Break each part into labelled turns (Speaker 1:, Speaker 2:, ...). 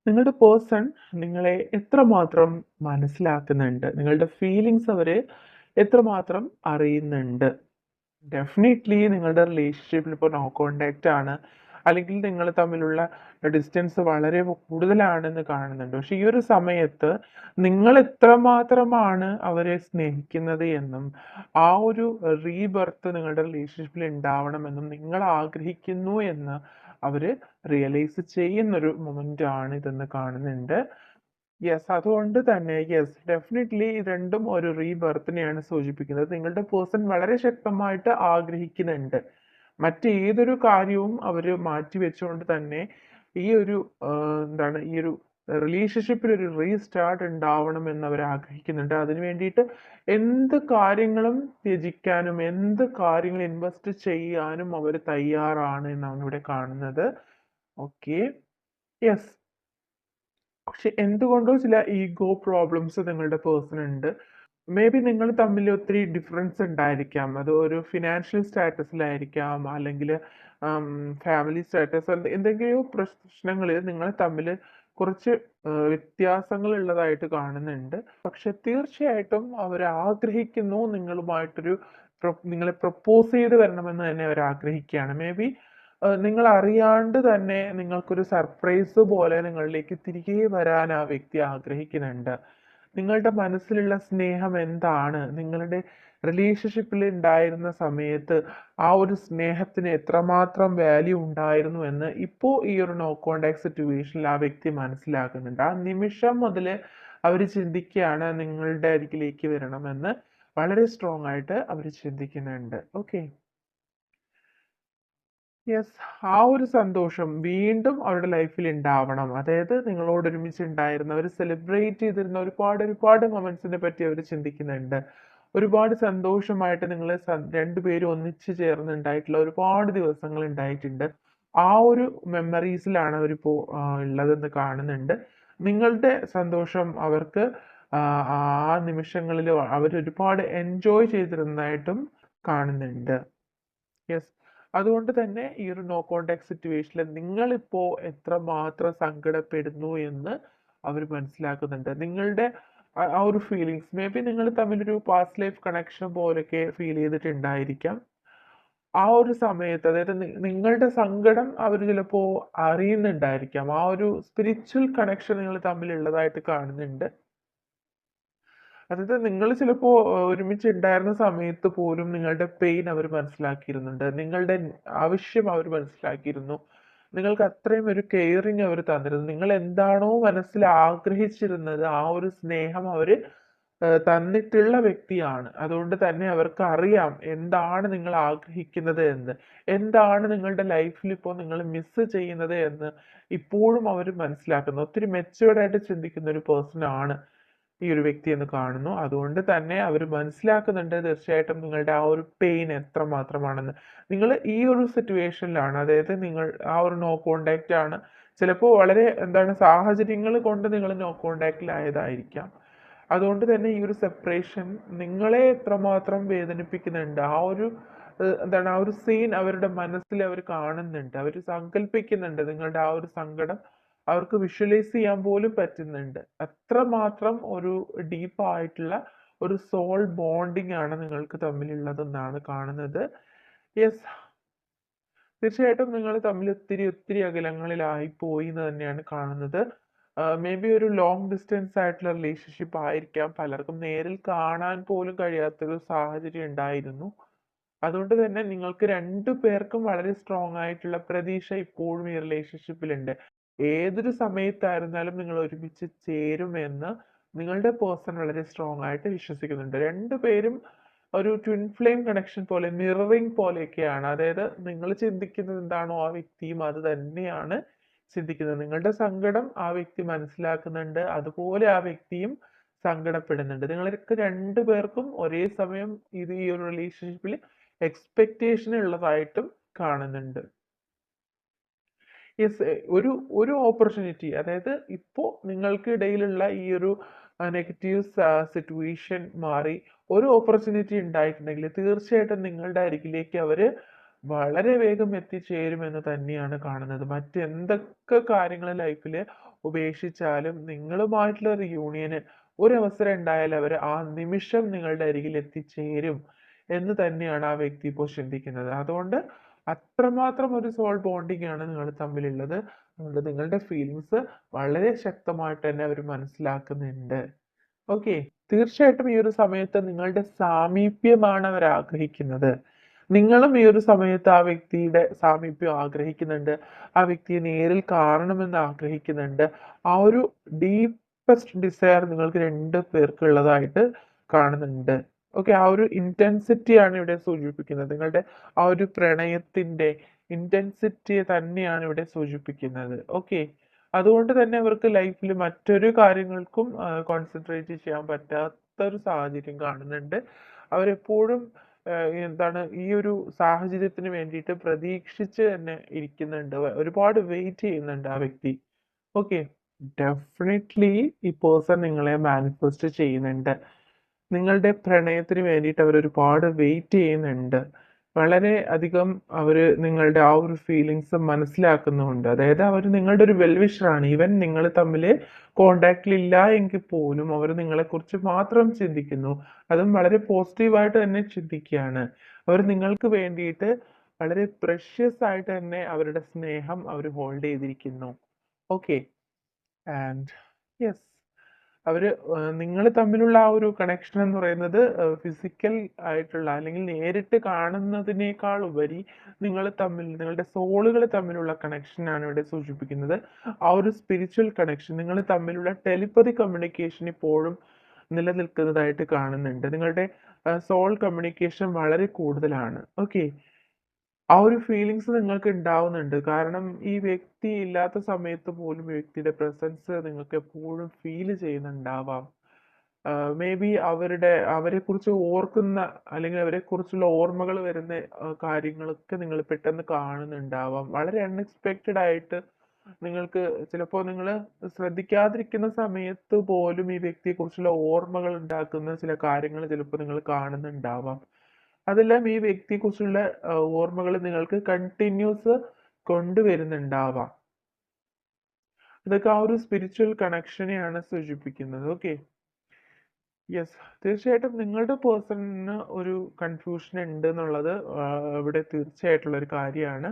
Speaker 1: നിങ്ങളുടെ പേഴ്സൺ നിങ്ങളെ എത്രമാത്രം മനസ്സിലാക്കുന്നുണ്ട്? നിങ്ങളുടെ ഫീലിങ്സ് അവര് എത്രമാത്രം അറിയുന്നുണ്ട്? ഡെഫിനിറ്റ്ലി നിങ്ങളുടെ റിലേഷൻഷിപ്പിൽ ഇപ്പോൾ നോ കോൺടാക്റ്റ് ആണ്. അല്ലെങ്കിൽ നിങ്ങൾ തമ്മിലുള്ള ഡിസ്റ്റൻസ് വളരെ കൂടുതലാണെന്ന് കാണുന്നുണ്ട്. പക്ഷെ ഈ ഒരു സമയത്ത് നിങ്ങൾ എത്രമാത്രമാണ് അവരെ സ്നേഹിക്കുന്നത് എന്നും, ആ ഒരു റീബർത്ത് നിങ്ങളുടെ റിലേഷൻഷിപ്പിൽ ഉണ്ടാവണമെന്നും നിങ്ങൾ ആഗ്രഹിക്കുന്നു എന്ന് അവര് റിയലൈസ് ചെയ്യുന്നൊരു മൊമെന്റ് ആണ് ഇതെന്ന് കാണുന്നുണ്ട്. യെസ്, അതുകൊണ്ട് തന്നെ യെസ്, ഡെഫിനിറ്റ്ലി രണ്ടും ഒരു റീബർത്തിനെയാണ് സൂചിപ്പിക്കുന്നത്. നിങ്ങളുടെ പേഴ്സൺ വളരെ ശക്തമായിട്ട് ആഗ്രഹിക്കുന്നുണ്ട്. മറ്റേതൊരു കാര്യവും അവര് മാറ്റി വെച്ചുകൊണ്ട് തന്നെ ഈ ഒരു ഈ ഒരു റിലേഷൻഷിപ്പിൽ ഒരു റീസ്റ്റാർട്ട് ഉണ്ടാവണമെന്ന് അവർ ആഗ്രഹിക്കുന്നുണ്ട്. അതിന് വേണ്ടിയിട്ട് എന്ത് കാര്യങ്ങളും ത്യജിക്കാനും എന്ത് കാര്യങ്ങൾ ഇൻവെസ്റ്റ് ചെയ്യാനും അവർ തയ്യാറാണ് എന്നാണ് ഇവിടെ കാണുന്നത്. Okay, yes. പക്ഷെ എന്തുകൊണ്ടോ ചില ഈഗോ പ്രോബ്ലംസ് നിങ്ങളുടെ പേഴ്സൺ ഉണ്ട്. മേ ബി നിങ്ങൾ തമ്മിൽ ഒത്തിരി ഡിഫറൻസ് ഉണ്ടായിരിക്കാം. അത് ഒരു ഫിനാൻഷ്യൽ സ്റ്റാറ്റസിലായിരിക്കാം, അല്ലെങ്കിൽ ഫാമിലി സ്റ്റാറ്റസ്, എന്തെങ്കിലും പ്രശ്നങ്ങൾ നിങ്ങൾ തമ്മിൽ കുറച്ച് വ്യത്യാസങ്ങൾ ഉള്ളതായിട്ട് കാണുന്നുണ്ട്. പക്ഷെ തീർച്ചയായിട്ടും അവർ ആഗ്രഹിക്കുന്നു നിങ്ങളുമായിട്ടൊരു നിങ്ങളെ പ്രപ്പോസ് ചെയ്ത് വരണമെന്ന് തന്നെ അവർ ആഗ്രഹിക്കുകയാണ്. മേ ബി നിങ്ങൾ അറിയാണ്ട് തന്നെ നിങ്ങൾക്കൊരു സർപ്രൈസ് പോലെ നിങ്ങളിലേക്ക് തിരികെ വരാൻ ആ വ്യക്തി ആഗ്രഹിക്കുന്നുണ്ട്. നിങ്ങളുടെ മനസ്സിലുള്ള സ്നേഹം എന്താണ്? നിങ്ങളുടെ റിലേഷൻഷിപ്പിൽ ഉണ്ടായിരുന്ന സമയത്ത് ആ ഒരു സ്നേഹത്തിന് എത്രമാത്രം വാല്യൂ ഉണ്ടായിരുന്നു എന്ന് ഇപ്പോൾ ഈ ഒരു നോ കോണ്ടാക്ട് സിറ്റുവേഷനിൽ ആ വ്യക്തി മനസ്സിലാക്കുന്നുണ്ട്. ആ നിമിഷം മുതൽ അവർ ചിന്തിക്കുകയാണ് നിങ്ങളുടെ അരികിലേക്ക് വരണമെന്ന്. വളരെ സ്ട്രോങ് ആയിട്ട് അവർ ചിന്തിക്കുന്നുണ്ട്. Okay, yes. ആ ഒരു സന്തോഷം വീണ്ടും അവരുടെ ലൈഫിൽ ഉണ്ടാവണം. അതായത് നിങ്ങളോട് ഒരുമിച്ച് ഉണ്ടായിരുന്നവർ സെലിബ്രേറ്റ് ചെയ്തിരുന്ന ഒരുപാട് ഒരുപാട് മൊമെന്റ്സിനെ പറ്റി അവർ ചിന്തിക്കുന്നുണ്ട്. ഒരുപാട് സന്തോഷമായിട്ട് നിങ്ങൾ രണ്ടുപേരും ഒന്നിച്ചു ചേർന്നുണ്ടായിട്ടുള്ള ഒരുപാട് ദിവസങ്ങൾ ഉണ്ടായിട്ടുണ്ട്. ആ ഒരു മെമ്മറീസിലാണ് അവരിപ്പോ ഉള്ളതെന്ന് കാണുന്നുണ്ട്. നിങ്ങളുടെ സന്തോഷം അവർക്ക് ആ ആ നിമിഷങ്ങളിൽ അവർ ഒരുപാട് എൻജോയ് ചെയ്തിരുന്നതായിട്ടും കാണുന്നുണ്ട്. യെസ്. അതുകൊണ്ട് തന്നെ ഈ ഒരു നോ കോണ്ടാക്ട് സിറ്റുവേഷനിൽ നിങ്ങളിപ്പോ എത്രമാത്രം സങ്കടപ്പെടുന്നു എന്ന് അവർ മനസ്സിലാക്കുന്നുണ്ട്. നിങ്ങളുടെ ആ ഒരു ഫീലിങ്സ് മേ ബി നിങ്ങൾ തമ്മിലൊരു പാസ്റ്റ് ലൈഫ് കണക്ഷൻ പോലൊക്കെ ഫീൽ ചെയ്തിട്ടുണ്ടായിരിക്കാം. ആ ഒരു സമയത്ത് അതായത് നിങ്ങളുടെ സങ്കടം അവർ ചിലപ്പോ അറിയുന്നുണ്ടായിരിക്കാം. ആ ഒരു സ്പിരിച്വൽ കണക്ഷൻ നിങ്ങൾ തമ്മിലുള്ളതായിട്ട് കാണുന്നുണ്ട്. അതായത് നിങ്ങൾ ചിലപ്പോ ഒരുമിച്ച് ഉണ്ടായിരുന്ന സമയത്ത് പോലും നിങ്ങളുടെ പെയിൻ അവർ മനസ്സിലാക്കിയിരുന്നുണ്ട്. നിങ്ങളുടെ ആവശ്യം അവർ മനസ്സിലാക്കിയിരുന്നു. നിങ്ങൾക്ക് അത്രയും ഒരു കെയറിങ് അവർ തന്നിരുന്നു. നിങ്ങൾ എന്താണോ മനസ്സിൽ ആഗ്രഹിച്ചിരുന്നത് ആ ഒരു സ്നേഹം അവര് തന്നിട്ടുള്ള വ്യക്തിയാണ്. അതുകൊണ്ട് തന്നെ അവർക്ക് അറിയാം എന്താണ് നിങ്ങൾ ആഗ്രഹിക്കുന്നത് എന്ന്, എന്താണ് നിങ്ങളുടെ ലൈഫിൽ ഇപ്പോൾ നിങ്ങൾ മിസ് ചെയ്യുന്നത് എന്ന് ഇപ്പോഴും അവർ മനസ്സിലാക്കുന്നു. ഒത്തിരി മെച്യൂർഡ് ആയിട്ട് ചിന്തിക്കുന്ന ഒരു പേഴ്സൺ ആണ് ഈ ഒരു വ്യക്തി എന്ന് കാണുന്നു. അതുകൊണ്ട് തന്നെ അവർ മനസ്സിലാക്കുന്നുണ്ട് തീർച്ചയായിട്ടും നിങ്ങളുടെ ആ ഒരു പെയിൻ എത്രമാത്രമാണെന്ന്. നിങ്ങൾ ഈ ഒരു സിറ്റുവേഷനിലാണ്, അതായത് നിങ്ങൾ ആ ഒരു നോ കോണ്ടാക്റ്റ് ആണ്. ചിലപ്പോൾ വളരെ സാഹചര്യങ്ങൾ കൊണ്ട് നിങ്ങൾ നോ കോണ്ടാക്റ്റിലായതായിരിക്കാം. അതുകൊണ്ട് തന്നെ ഈ ഒരു സെപ്പറേഷൻ നിങ്ങളെ എത്രമാത്രം വേദനിപ്പിക്കുന്നുണ്ട്, ആ ഒരു ആ ഒരു സീൻ അവരുടെ മനസ്സിൽ അവർ കാണുന്നുണ്ട്, അവർ സങ്കല്പിക്കുന്നുണ്ട്. നിങ്ങളുടെ ആ ഒരു സങ്കടം അവർക്ക് വിഷ്വലൈസ് ചെയ്യാൻ പോലും പറ്റുന്നുണ്ട്. അത്രമാത്രം ഒരു ഡീപ്പ് ആയിട്ടുള്ള ഒരു സോൾ ബോണ്ടിങ് ആണ് നിങ്ങൾക്ക് തമ്മിലുള്ളതെന്നാണ് കാണുന്നത്. യെസ്, തീർച്ചയായിട്ടും നിങ്ങൾ തമ്മിൽ ഒത്തിരി ഒത്തിരി അകലങ്ങളിലായി പോയി എന്ന് തന്നെയാണ് കാണുന്നത്. മേ ബി ഒരു ലോങ് ഡിസ്റ്റൻസ് ആയിട്ടുള്ള റിലേഷൻഷിപ്പ് ആയിരിക്കാം. പലർക്കും നേരിൽ കാണാൻ പോലും കഴിയാത്തൊരു സാഹചര്യം ഉണ്ടായിരുന്നു. അതുകൊണ്ട് തന്നെ നിങ്ങൾക്ക് രണ്ടു പേർക്കും വളരെ സ്ട്രോങ് ആയിട്ടുള്ള പ്രതീക്ഷ ഇപ്പോഴും ഈ റിലേഷൻഷിപ്പിലുണ്ട്. ഏതൊരു സമയത്തായിരുന്നാലും നിങ്ങൾ ഒരുമിച്ച് ചേരുമെന്ന് നിങ്ങളുടെ പേഴ്സൺ വളരെ സ്ട്രോങ് ആയിട്ട് വിശ്വസിക്കുന്നുണ്ട്. രണ്ടുപേരും ഒരു ട്വിൻ ഫ്ലെയിം കണക്ഷൻ പോലെ, മിററിംഗ് പോലെയൊക്കെയാണ്. അതായത് നിങ്ങൾ ചിന്തിക്കുന്നത് എന്താണോ ആ വ്യക്തിയും അത് തന്നെയാണ് ചിന്തിക്കുന്നത്. നിങ്ങളുടെ സങ്കടം ആ വ്യക്തി മനസ്സിലാക്കുന്നുണ്ട്, അതുപോലെ ആ വ്യക്തിയും സങ്കടപ്പെടുന്നുണ്ട്. നിങ്ങൾക്ക് രണ്ടുപേർക്കും ഒരേ സമയം ഇത് ഈ ഒരു റിലേഷൻഷിപ്പിൽ എക്സ്പെക്ടേഷൻ ഉള്ളതായിട്ടും കാണുന്നുണ്ട്. യെസ്, ഒരു ഒരു ഓപ്പർച്യൂണിറ്റി, അതായത് ഇപ്പോ നിങ്ങൾക്ക് ഇടയിലുള്ള ഈ ഒരു നെഗറ്റീവ് സിറ്റുവേഷൻ മാറി ഒരു ഓപ്പർച്യൂണിറ്റി ഉണ്ടായിട്ടുണ്ടെങ്കിൽ തീർച്ചയായിട്ടും നിങ്ങളുടെ അരികിലേക്ക് അവര് വളരെ വേഗം എത്തിച്ചേരുമെന്ന് തന്നെയാണ് കാണുന്നത്. മറ്റെന്തൊക്കെ കാര്യങ്ങൾ ലൈഫിൽ ഉപേക്ഷിച്ചാലും നിങ്ങളുമായിട്ടുള്ള റിയൂണിയന് ഒരവസരം ഉണ്ടായാൽ അവർ ആ നിമിഷം നിങ്ങളുടെ അരികിൽ എത്തിച്ചേരും എന്ന് തന്നെയാണ് ആ വ്യക്തി ഇപ്പോൾ ചിന്തിക്കുന്നത്. അതുകൊണ്ട് അത്രമാത്രം ഒരു സോൾ ബോണ്ടിങ് ആണ് നിങ്ങൾ തമ്മിലുള്ളത്. അതുകൊണ്ട് നിങ്ങളുടെ ഫീലിങ്സ് വളരെ ശക്തമായിട്ട് തന്നെ അവർ മനസ്സിലാക്കുന്നുണ്ട്. ഓക്കെ. തീർച്ചയായിട്ടും ഈ ഒരു സമയത്ത് നിങ്ങളുടെ സാമീപ്യമാണ് അവർ ആഗ്രഹിക്കുന്നത്. നിങ്ങളും ഈ ഒരു സമയത്ത് ആ വ്യക്തിയുടെ സാമീപ്യം ആഗ്രഹിക്കുന്നുണ്ട്. ആ വ്യക്തിയെ നേരിൽ കാണണമെന്ന് ആഗ്രഹിക്കുന്നുണ്ട്. ആ ഒരു ഡീപ്പസ്റ്റ് ഡിസയർ നിങ്ങൾക്ക് 2 പേർക്കുള്ളതായിട്ട് കാണുന്നുണ്ട്. ഓക്കെ. ആ ഒരു ഇന്റൻസിറ്റി ആണ് ഇവിടെ സൂചിപ്പിക്കുന്നത്. നിങ്ങളുടെ ആ ഒരു പ്രണയത്തിന്റെ ഇന്റൻസിറ്റിയെ തന്നെയാണ് ഇവിടെ സൂചിപ്പിക്കുന്നത്. ഓക്കെ. അതുകൊണ്ട് തന്നെ അവർക്ക് ലൈഫിൽ മറ്റൊരു കാര്യങ്ങൾക്കും കോൺസെൻട്രേറ്റ് ചെയ്യാൻ പറ്റാത്ത ഒരു സാഹചര്യം കാണുന്നുണ്ട്. അവരെപ്പോഴും എന്താണ് ഈ ഒരു സാഹചര്യത്തിന് വേണ്ടിയിട്ട് പ്രതീക്ഷിച്ച് തന്നെ ഇരിക്കുന്നുണ്ട്. ഒരുപാട് വെയിറ്റ് ചെയ്യുന്നുണ്ട് ആ വ്യക്തി. ഓക്കെ. ഡെഫിനിറ്റ്ലി ഈ പേഴ്സൺ നിങ്ങളെ മാനിഫെസ്റ്റ് ചെയ്യുന്നുണ്ട്. നിങ്ങളുടെ പ്രണയത്തിന് വേണ്ടിയിട്ട് അവർ ഒരുപാട് വെയിറ്റ് ചെയ്യുന്നുണ്ട്. വളരെ അധികം അവര് നിങ്ങളുടെ ആ ഒരു ഫീലിങ്സ് മനസ്സിലാക്കുന്നുമുണ്ട്. അതായത് അവര് നിങ്ങളുടെ ഒരു വെൽ വിഷറാണ്. ഈവൻ നിങ്ങൾ തമ്മില് കോണ്ടാക്റ്റിൽ ഇല്ല എങ്കിൽ പോലും അവർ നിങ്ങളെക്കുറിച്ച് മാത്രം ചിന്തിക്കുന്നു. അതും വളരെ പോസിറ്റീവായിട്ട് തന്നെ ചിന്തിക്കുകയാണ്. അവർ നിങ്ങൾക്ക് വേണ്ടിയിട്ട് വളരെ പ്രഷ്യസ് ആയിട്ട് തന്നെ അവരുടെ സ്നേഹം അവർ ഹോൾഡ് ചെയ്തിരിക്കുന്നു. ഓക്കെ. And yes. അവര് നിങ്ങള് തമ്മിലുള്ള ആ ഒരു കണക്ഷൻ എന്ന് പറയുന്നത് ഫിസിക്കൽ ആയിട്ടുള്ള അല്ലെങ്കിൽ നേരിട്ട് കാണുന്നതിനേക്കാൾ ഉപരി നിങ്ങളുടെ സോളുകൾ തമ്മിലുള്ള കണക്ഷനാണ് ഇവിടെ സൂചിപ്പിക്കുന്നത്. ആ ഒരു സ്പിരിച്വൽ കണക്ഷൻ, നിങ്ങൾ തമ്മിലുള്ള ടെലിപ്പതി കമ്മ്യൂണിക്കേഷൻ ഇപ്പോഴും നിലനിൽക്കുന്നതായിട്ട് കാണുന്നുണ്ട്. നിങ്ങളുടെ സോൾ കമ്മ്യൂണിക്കേഷൻ വളരെ കൂടുതലാണ്. ഓക്കെ. ആ ഒരു ഫീലിങ്സ് നിങ്ങൾക്ക് ഉണ്ടാവുന്നുണ്ട്. കാരണം ഈ വ്യക്തി ഇല്ലാത്ത സമയത്ത് പോലും ഈ വ്യക്തിയുടെ പ്രസൻസ് നിങ്ങൾക്ക് എപ്പോഴും ഫീൽ ചെയ്യുന്നുണ്ടാവാം. മേ ബി അവരെക്കുറിച്ച് ഓർക്കുന്ന അല്ലെങ്കിൽ അവരെക്കുറിച്ചുള്ള ഓർമ്മകൾ വരുന്ന കാര്യങ്ങളൊക്കെ നിങ്ങൾ പെട്ടെന്ന് കാണുന്നുണ്ടാവാം. വളരെ അൺഎക്സ്പെക്റ്റഡ് ആയിട്ട് നിങ്ങൾക്ക് ചിലപ്പോൾ നിങ്ങൾ ശ്രദ്ധിക്കാതിരിക്കുന്ന സമയത്ത് പോലും ഈ വ്യക്തിയെക്കുറിച്ചുള്ള ഓർമ്മകൾ ഉണ്ടാക്കുന്ന ചില കാര്യങ്ങൾ ചിലപ്പോൾ നിങ്ങൾ കാണുന്നുണ്ടാവാം. അതെല്ലാം ഈ വ്യക്തിയെക്കുറിച്ചുള്ള ഓർമ്മകൾ നിങ്ങൾക്ക് കണ്ടിന്യൂസ് കൊണ്ടുവരുന്നുണ്ടാവാം. ഇതൊക്കെ ആ ഒരു സ്പിരിച്വൽ കണക്ഷനെയാണ് സൂചിപ്പിക്കുന്നത്. ഓക്കെ. യെസ്. തീർച്ചയായിട്ടും നിങ്ങളുടെ പേഴ്സണിന് ഒരു കൺഫ്യൂഷൻ ഉണ്ട് എന്നുള്ളത് ഇവിടെ തീർച്ചയായിട്ടുള്ള ഒരു കാര്യമാണ്.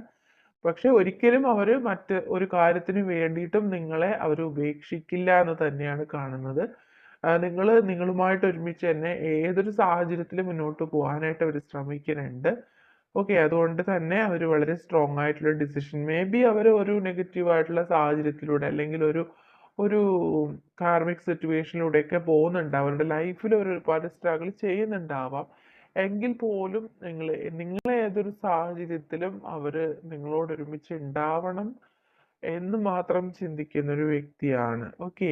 Speaker 1: പക്ഷെ ഒരിക്കലും അവര് മറ്റ് ഒരു കാര്യത്തിന് വേണ്ടിയിട്ടും നിങ്ങളെ അവർ ഉപേക്ഷിക്കില്ല എന്ന് തന്നെയാണ് കാണുന്നത്. നിങ്ങളുമായിട്ട് ഒരുമിച്ച് തന്നെ ഏതൊരു സാഹചര്യത്തിലും മുന്നോട്ട് പോകാനായിട്ട് അവർ ശ്രമിക്കുന്നുണ്ട്. ഓക്കെ. അതുകൊണ്ട് തന്നെ അവർ വളരെ സ്ട്രോങ് ആയിട്ടുള്ള ഡിസിഷൻ, മേ ബി അവർ ഒരു നെഗറ്റീവ് ആയിട്ടുള്ള സാഹചര്യത്തിലൂടെ അല്ലെങ്കിൽ ഒരു ഒരു കാർമിക് സിറ്റുവേഷനിലൂടെയൊക്കെ പോകുന്നുണ്ട്. അവരുടെ ലൈഫിൽ അവർ ഒരുപാട് സ്ട്രഗിൾ ചെയ്യുന്നുണ്ടാവാം. എങ്കിൽ പോലും നിങ്ങളെ ഏതൊരു സാഹചര്യത്തിലും അവര് നിങ്ങളോട് ഒരുമിച്ച് ഉണ്ടാവണം എന്ന് മാത്രം ചിന്തിക്കുന്ന ഒരു വ്യക്തിയാണ്. ഓക്കെ.